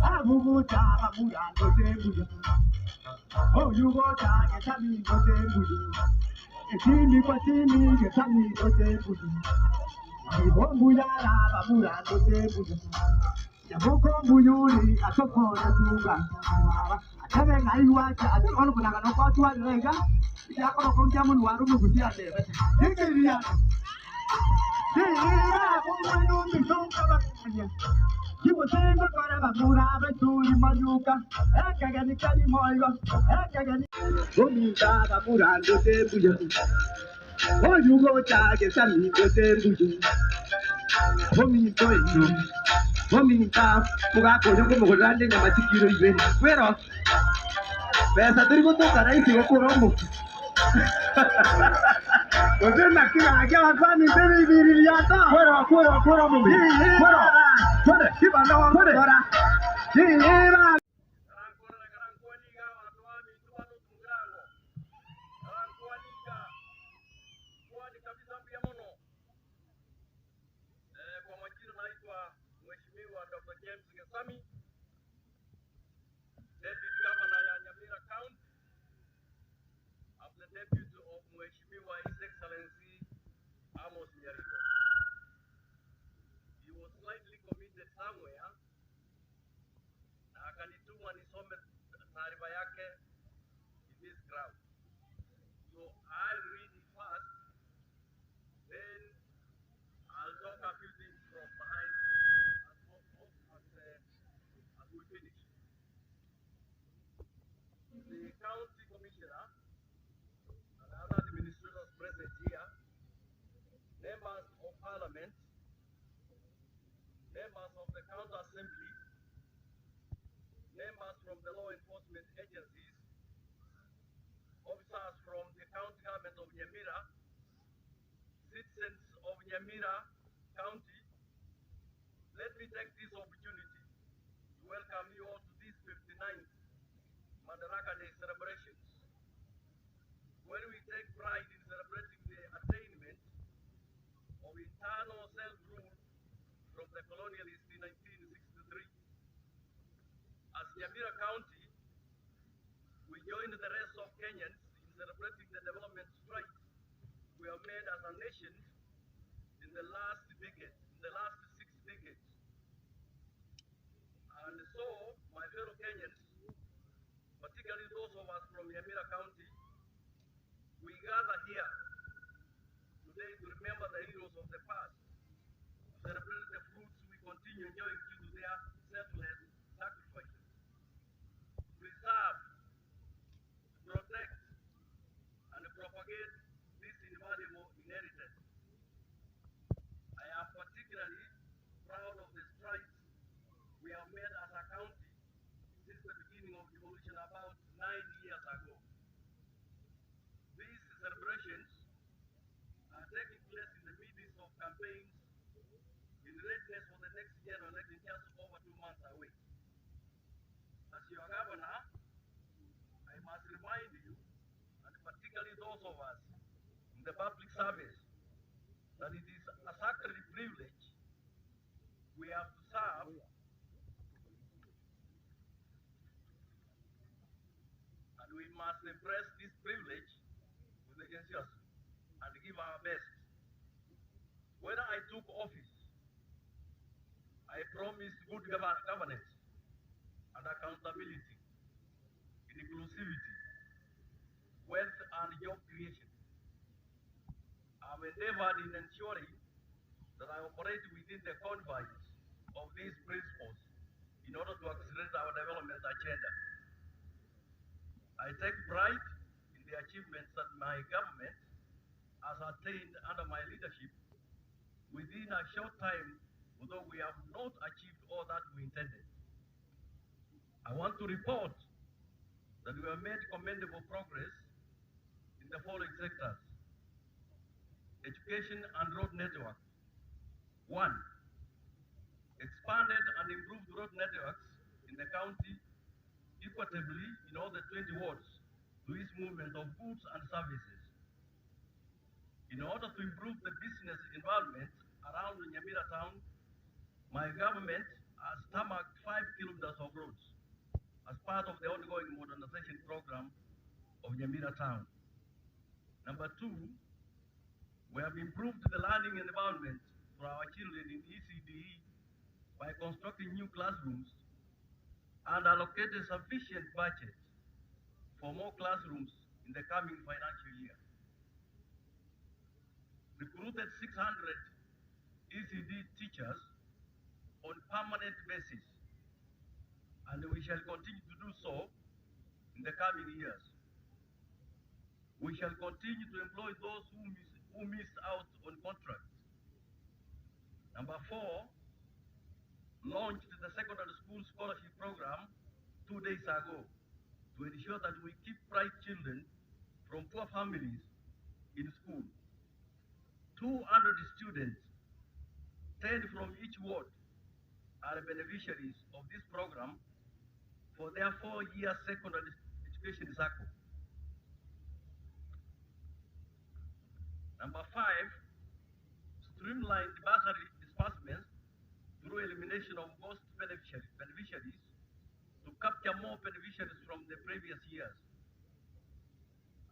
Abubu Java Murando Tembuya. Oh, you go to get me go Tembuya. If you Patini, get me go Tembuya. Ibomuya Lava Murando Tembuya. Yaboko Muyuri, a Soko Tuga. Having I watch, I don't want to go to a lega. Yako from Jamun Waru Musia. He was saying, but I'm a to Maduka, Ekagani Kalimoyo, Ekagani. Bonita, Murando Tembuya. Oh, you go tag and send me to Tembuya. Homie, Homita, Muraco, you go landing a particular event. Where off? There's a triple talk and I see a Kuromo. Was in the king, I got a family very yata. Where are Kuromo? Put it, keep on, put it. Kwa majina naitwa Mheshimiwa Dr. James Gesami, Deputy Governor ya Nyamira County. I'm the deputy of Mheshimiwa His Excellency Amos Nyarigo. He was slightly committed somewhere na akanituma nisome taarifa yake in this crowd. So I'll read it first, then I'll talk a few things from behind as we finish. The county commissioner and other administrators present here, members of parliament, members of the county assembly, members from the law enforcement agencies, officers from the county government of Nyamira, citizens of Nyamira County, let me take this opportunity to welcome you all to this 59th Madaraka Day celebrations, where we take pride in celebrating the attainment of internal self-rule from the colonialists in 1963. As Nyamira County, we joined the rest of Kenyans in celebrating the development strides we have made as a nation in the last decade, in the last 6 decades. And so, my fellow Kenyans, particularly those of us from Nyamira County, we gather here today to remember the heroes of the past, to celebrate the fruits we continue enjoying due to their selfless sacrifices, preserve, protect, and propagate this invaluable inheritance. I am particularly proud of the strides we have made as a county since the beginning of devolution about 9 years ago. These celebrations are taking place in the midst of campaigns in readiness for the next general election just over 2 months away. As your governor, I must remind you, and particularly those of us in the public service, that it is a sacred privilege we have to serve and we must embrace this privilege with enthusiasm and give our best. When I took office, I promised good governance and accountability, inclusivity, wealth and job creation. I've endeavored in ensuring that I operate within the confines of these principles in order to accelerate our development agenda. I take pride in the achievements that my government has attained under my leadership within a short time, although we have not achieved all that we intended. I want to report that we have made commendable progress in the following sectors: education and road network. 1. Expanded and improved road networks in the county equitably in all the 20 wards to ease movement of goods and services. In order to improve the business environment around Nyamira town, my government has tarmacked 5 kilometers of roads as part of the ongoing modernization program of Nyamira town. Number two, we have improved the learning environment for our children in ECDE by constructing new classrooms and allocated sufficient budget for more classrooms in the coming financial year. Recruited 600 ECD teachers on permanent basis, and we shall continue to do so in the coming years. We shall continue to employ those who miss out on contracts. Number four, launched the secondary school scholarship program 2 days ago to ensure that we keep bright children from poor families in school. 200 students, 10 from each ward, are beneficiaries of this program for their 4-year secondary education cycle. Number five, streamlined bursary disbursements through elimination of ghost beneficiaries to capture more beneficiaries from the previous years.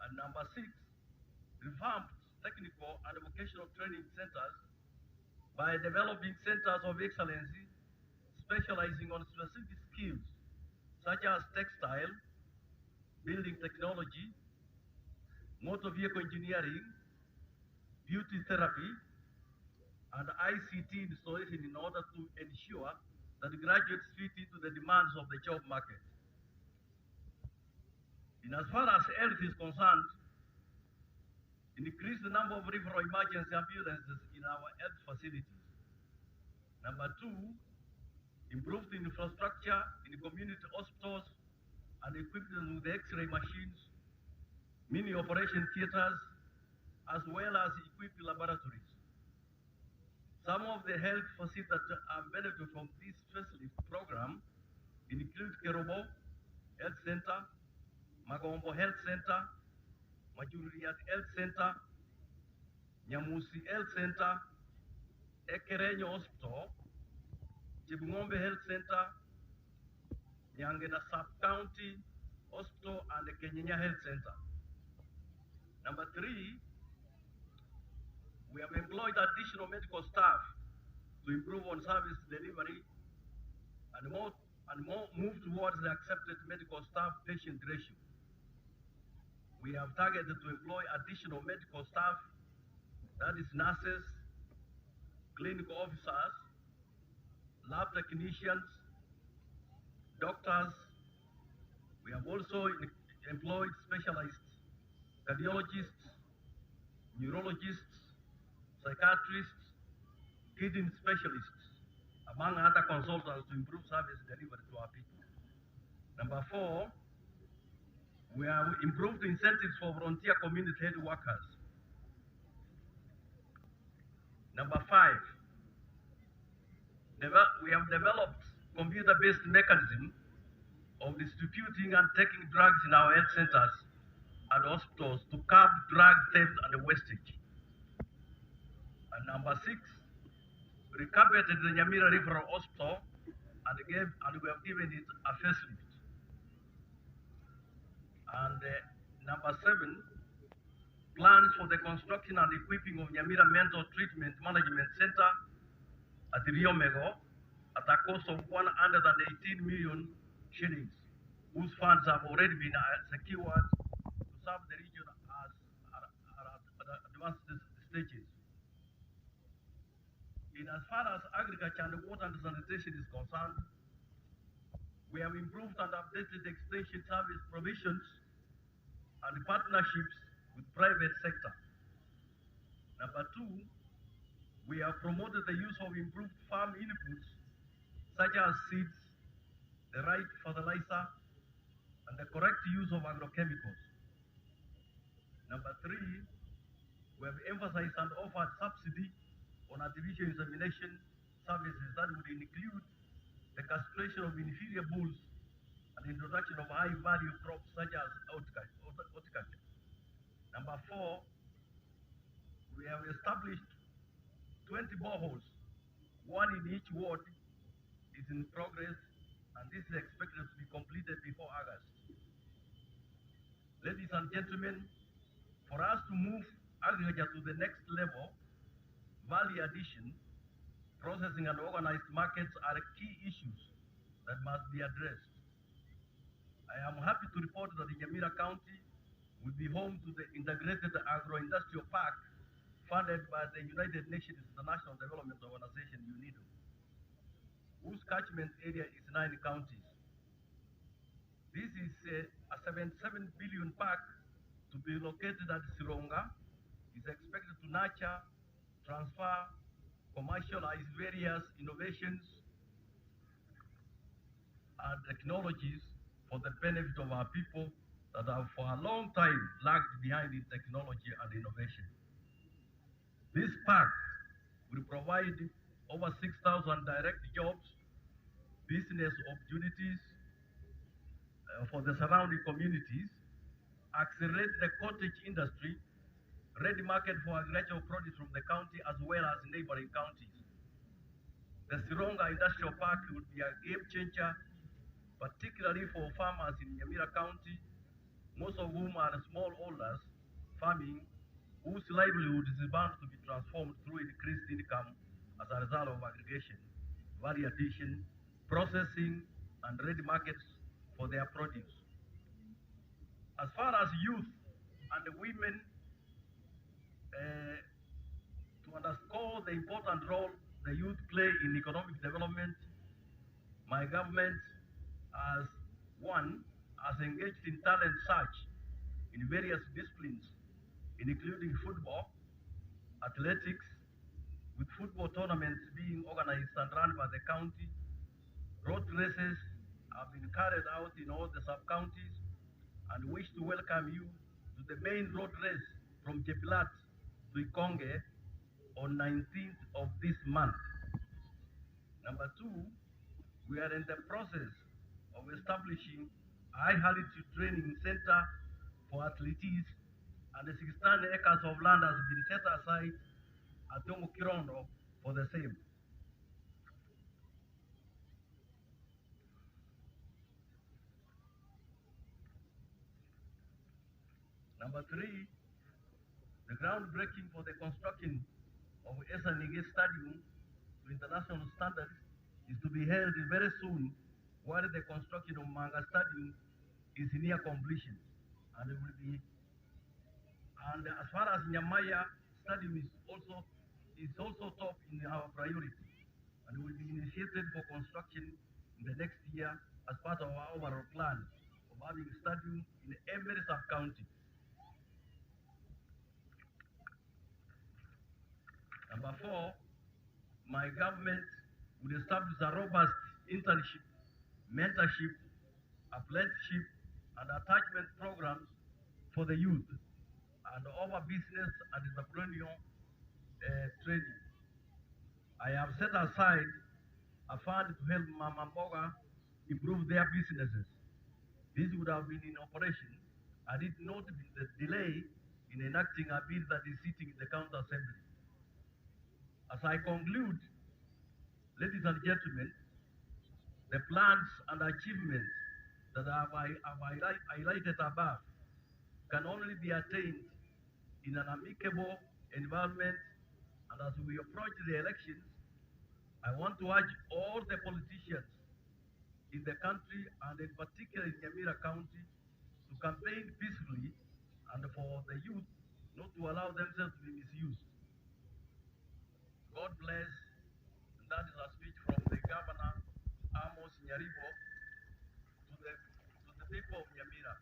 And number six, revamped technical and vocational training centers by developing centers of excellency specializing on specific skills such as textile, building technology, motor vehicle engineering, beauty therapy, and ICT installation in order to ensure that graduates fit into the demands of the job market. In as far as health is concerned, increase the number of referral emergency ambulances in our health facilities. Number two, improve the infrastructure in community hospitals and equip them with X-ray machines, mini operation theaters, as well as equipped laboratories. Some of the health facilities that have benefited from this facility program include Kerobo Health Center, Magombo Health Center, Majuriat Health Center, Nyamusi Health Center, Ekerenyo Hospital, Chibungombe Health Center, Nyangena Sub-County Hospital, and the Kenyanya Health Center. Number three, we have employed additional medical staff to improve on service delivery and move towards the accepted medical staff patient ratio. We have targeted to employ additional medical staff, that is nurses, clinical officers, lab technicians, doctors. We have also employed specialists, cardiologists, neurologists, psychiatrists, kidney specialists, among other consultants to improve service delivery to our people. Number four, we have improved incentives for volunteer community health workers. Number five, we have developed computer-based mechanism of distributing and taking drugs in our health centers and hospitals to curb drug theft and wastage. And number six, we recarpeted the Nyamira Referral Hospital and we have given it a facelift. And number seven, plans for the construction and equipping of Nyamira Mental Treatment Management Center at Riomego at a cost of 118 million shillings, whose funds have already been secured to serve the region as at advanced stages. In as far as agriculture and water and sanitation is concerned, we have improved and updated extension service provisions and partnerships with private sector. Number two, we have promoted the use of improved farm inputs such as seeds, the right fertilizer, and the correct use of agrochemicals. Number three, we have emphasized and offered subsidy on artificial insemination services that would include the castration of inferior bulls and introduction of high-value crops such as horticulture. Number four, we have established 20 boreholes, one in each ward, is in progress, and this is expected to be completed before August. Ladies and gentlemen, for us to move agriculture to the next level, value addition, processing and organized markets are key issues that must be addressed. I am happy to report that the Nyamira County will be home to the Integrated Agro-Industrial Park funded by the United Nations International Development Organization, UNIDO, whose catchment area is 9 counties. This is a 77 billion park to be located at Sironga, is expected to nurture, transfer, commercialize various innovations and technologies for the benefit of our people that have for a long time lagged behind in technology and innovation. This park will provide over 6,000 direct jobs, business opportunities for the surrounding communities, accelerate the cottage industry, ready market for agricultural produce from the county as well as neighboring counties. The Sironga Industrial Park will be a game changer, particularly for farmers in Nyamira County, most of whom are smallholders farming, whose livelihood is bound to be transformed through increased income as a result of aggregation, value addition, processing, and ready markets for their produce. As far as youth and the women, to underscore the important role the youth play in economic development, my government has engaged in talent search in various disciplines, including football, athletics, with football tournaments being organized and run by the county. Road races have been carried out in all the sub-counties, and wish to welcome you to the main road race from Jepilat to Ikonge on 19th of this month. Number 2, we are in the process of establishing a high-altitude training center for athletes, and the 16 acres of land has been set aside at Kirondo for the same. Number 3, the groundbreaking for the construction of SNG Stadium to international standards is to be held very soon, while the construction of Manga Stadium is near completion, and it will be. And as far as Nyamira Stadium is also top in our priority, and will be initiated for construction in the next year as part of our overall plan of having a stadium in every sub-county. Number 4, my government will establish a robust internship, mentorship, apprenticeship, and attachment programs for the youth, and over business and entrepreneurial training. I have set aside a fund to help Mama Mboga improve their businesses. This would have been in operation had it not been the delay in enacting a bill that is sitting in the County Assembly. As I conclude, ladies and gentlemen, the plans and achievements that I have highlighted above can only be attained in an amicable environment, and as we approach the elections, I want to urge all the politicians in the country, and in particular in Nyamira County, to campaign peacefully, and for the youth not to allow themselves to be misused. God bless. And that is a speech from the Governor Amos Nyaribo to the people of Nyamira.